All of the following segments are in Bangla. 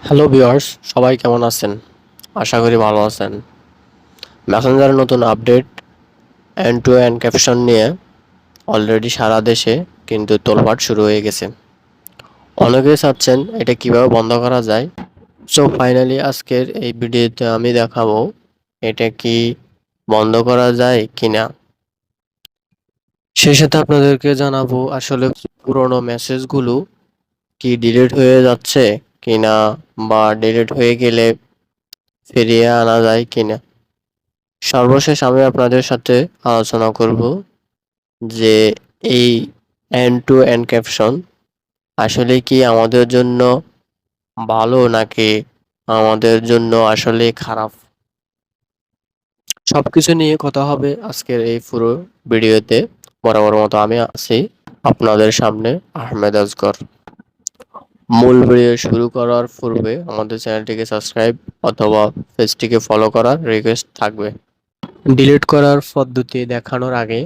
হ্যালো ভিউয়ার্স, সবাই কেমন আছেন? আশা করি ভালো আছেন। মেসেঞ্জারের নতুন update end to end caption নিয়ে অলরেডি সারা দেশে কিন্তু তোলপাড় শুরু হয়ে গেছে। অনেকেই চাচ্ছেন এটা কিভাবে বন্ধ করা যায়। সো ফাইনালি আজকের এই ভিডিওতে আমি দেখাবো এটা কি বন্ধ করা যায় কিনা। সেই সাথে আপনাদেরকে জানাবো আসলে পুরোনো মেসেজগুলো কি ডিলিট হয়ে যাচ্ছে কিনা বা ডিলিট হয়ে গেলে ফিরিয়ে আনা যায় কিনা। সর্বশেষ আমি আপনাদের সাথে আলোচনা করব যে এই এন্ড টু এন্ড ক্যাপশন আসলে কি আমাদের জন্য ভালো নাকি আমাদের জন্য আসলে খারাপ। সবকিছু নিয়ে কথা হবে আজকের এই পুরো ভিডিওতে। বরাবর মতো আমি আছি আপনাদের সামনে আহমেদ আজগর। মূল ভিডিও শুরু করার পূর্বে আমাদের চ্যানেলটিকে সাবস্ক্রাইব অথবা পেজটিকে ফলো করার রিকোয়েস্ট থাকবে। ডিলিট করার পদ্ধতি দেখানোর আগে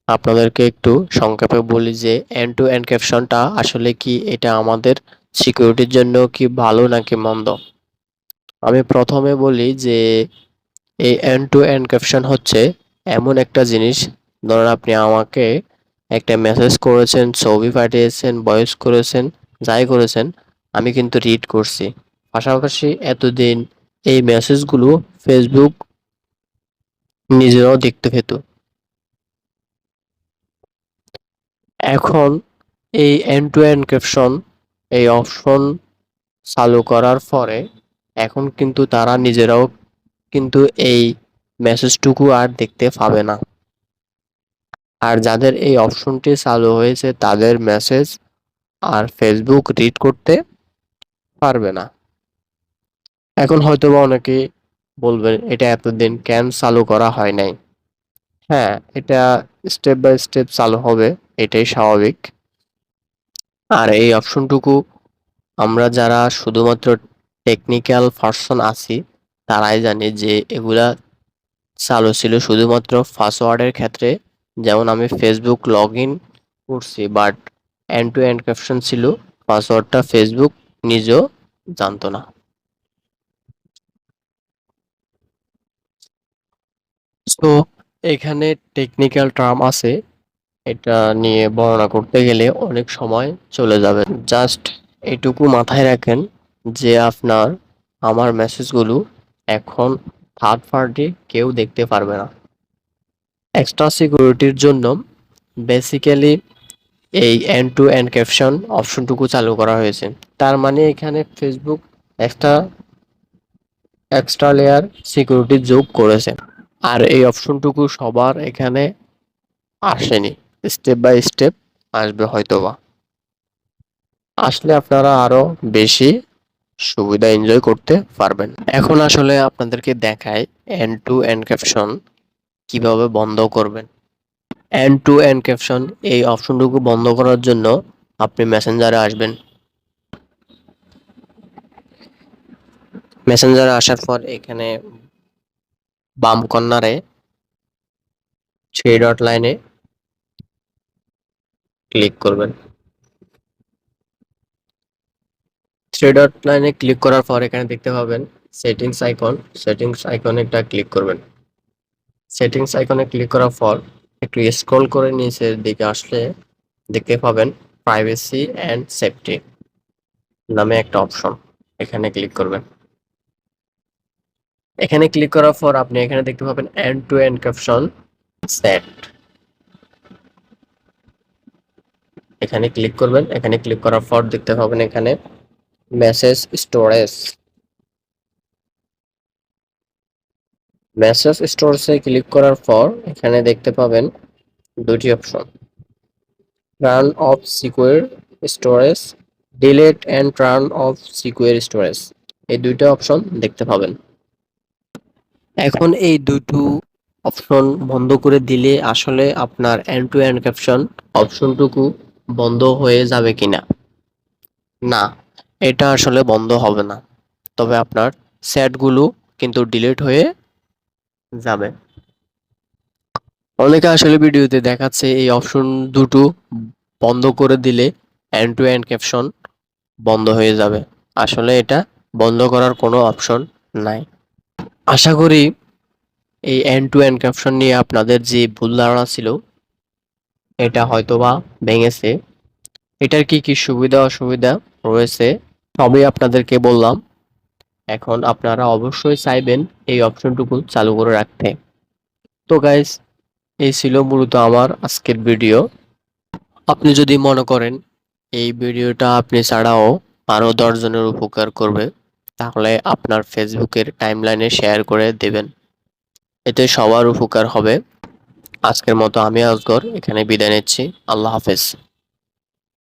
আপনাদেরকে একটু সংক্ষেপে বলি যে এন্ড টু এন্ড ক্যাপশনটা আসলে কি, এটা আমাদের সিকিউরিটির জন্য কি ভালো নাকি মন্দ। আমি প্রথমে বলি যে এই এন্ড টু এন্ড ক্যাপশন হচ্ছে এমন একটা জিনিস, ধরুন আপনি আমাকে একটা মেসেজ করেছেন, ছবি পাঠিয়েছেন, ভয়েস করেছেন, যাই করেছেন, আমি কিন্তু রিড করছি। পাশাপাশি এতদিন এই মেসেজগুলো ফেসবুক নিজেরাও দেখতে পেত। এখন এই এন্ড টু এন্ড ক্যাপশন এই অপশন চালু করার পরে এখন কিন্তু তারা নিজেরাও কিন্তু এই মেসেজটুকু আর দেখতে পাবে না। আর যাদের এই অপশনটি চালু হয়েছে তাদের মেসেজ আর ফেসবুক রিড করতে পারবে না। এখন হয়তোবা অনেকে বলবেন এটা এতদিন কেন চালু করা হয় নাই। হ্যাঁ, এটা স্টেপ বাই স্টেপ চালু হবে, এটাই স্বাভাবিক। আর এই অপশনটুকু আমরা যারা শুধুমাত্র টেকনিক্যাল পারসন আছি তারাই জানি যে এগুলা চালু ছিল শুধুমাত্র পাসওয়ার্ডের ক্ষেত্রে। যেমন আমি ফেসবুক লগ ইন করছি, but end to end caption ছিল পাসওয়ার্ডটা ফেসবুক নিজেও জানতো না। তো এখানে টেকনিক্যাল টার্ম আছে, এটা নিয়ে বর্ণনা করতে গেলে অনেক সময় চলে যাবে। জাস্ট এটুকু মাথায় রাখেন যে আপনার আমার মেসেজগুলো এখন থার্ড পার্টি কেউ দেখতে পারবে না। এক্সট্রা সিকিউরিটির জন্য বেসিক্যালি এই এন্ড টু এন্ড ক্যাপশন অপশনটুকু চালু করা হয়েছে। তার মানে এখানে Facebook extra extra layer security যোগ করেছে। আর এই অপশনটুকু সবার এখানে আসেনি, স্টেপ বাই স্টেপ আসবে হয়তোবা। আসলে আপনারা আরো বেশি সুবিধা এনজয় করতে পারবেন। এখন আসলে আপনাদেরকে দেখায় এন্ড টু এন্ড ক্যাপশন কিভাবে বন্ধ করবেন। এন্ড টু এন্ড ক্যাপশন এই অপশনটুকু বন্ধ করার জন্য আপনি মেসেঞ্জারে আসবেন। মেসেঞ্জারে আসার পর এখানে বাম কর্নারে থ্রি ডট লাইনে ক্লিক করবেন। থ্রি ডট লাইনে ক্লিক করার পর এখানে দেখতে পাবেন সেটিংস আইকন। সেটিংস আইকনে একটা ক্লিক করবেন। সেটিংস আইকনে ক্লিক করার পর একটু স্ক্রল করে নিচের দিকে আসলে দেখতে পাবেন প্রাইভেসি অ্যান্ড সেফটি নামে একটা অপশন, এখানে ক্লিক করবেন। এখানে ক্লিক করার পর আপনি এখানে দেখতে পাবেন end to end caption set, এখানে ক্লিক করবেন। এখানে ক্লিক করার পর দেখতে পাবেন এখানে মেসেজ স্টোরেজ। মেসেজ স্টোরেজে ক্লিক করার পর এখানে দেখতে পাবেন দুটি option, turn off secure storage, delete and turn off secure storage, এই দুইটা অপশন দেখতে পাবেন। এখন এই দুটো অপশন বন্ধ করে দিলে আসলে আপনার এন্ড টু এন্ড ক্যাপশন অপশনটুকু বন্ধ হয়ে যাবে কিনা। না, এটা আসলে বন্ধ হবে না, তবে আপনার চ্যাটগুলো কিন্তু ডিলিট হয়ে যাবে। অনেকে আসলে ভিডিওতে দেখাচ্ছে এই অপশন দুটো বন্ধ করে দিলে এন্ড টু এন্ড ক্যাপশন বন্ধ হয়ে যাবে। আসলে এটা বন্ধ করার কোনো অপশন নাই। আশা করি এই এন্ড টু এনক্রিপশন নিয়ে আপনাদের যে ভুল ধারণা ছিল এটা হয়তোবা ভেঙেছে। এটার কি কি সুবিধা অসুবিধা রয়েছে সবই আপনাদেরকে বললাম। এখন আপনারা অবশ্যই চাইবেন এই অপশনটুকু চালু করে রাখতে। তো গাইস, এই ছিল মূলত আমার আজকের ভিডিও। আপনি যদি মনে করেন এই ভিডিওটা আপনি ছাড়াও আরো 10 জনের উপকার করবে, তাহলে আপনার ফেসবুকের টাইমলাইনে শেয়ার করে দেবেন। এতে সবার উপকার হবে। আজকের মতো আমি আজগর এখানে বিদায় নিচ্ছি। আল্লাহ হাফেজ।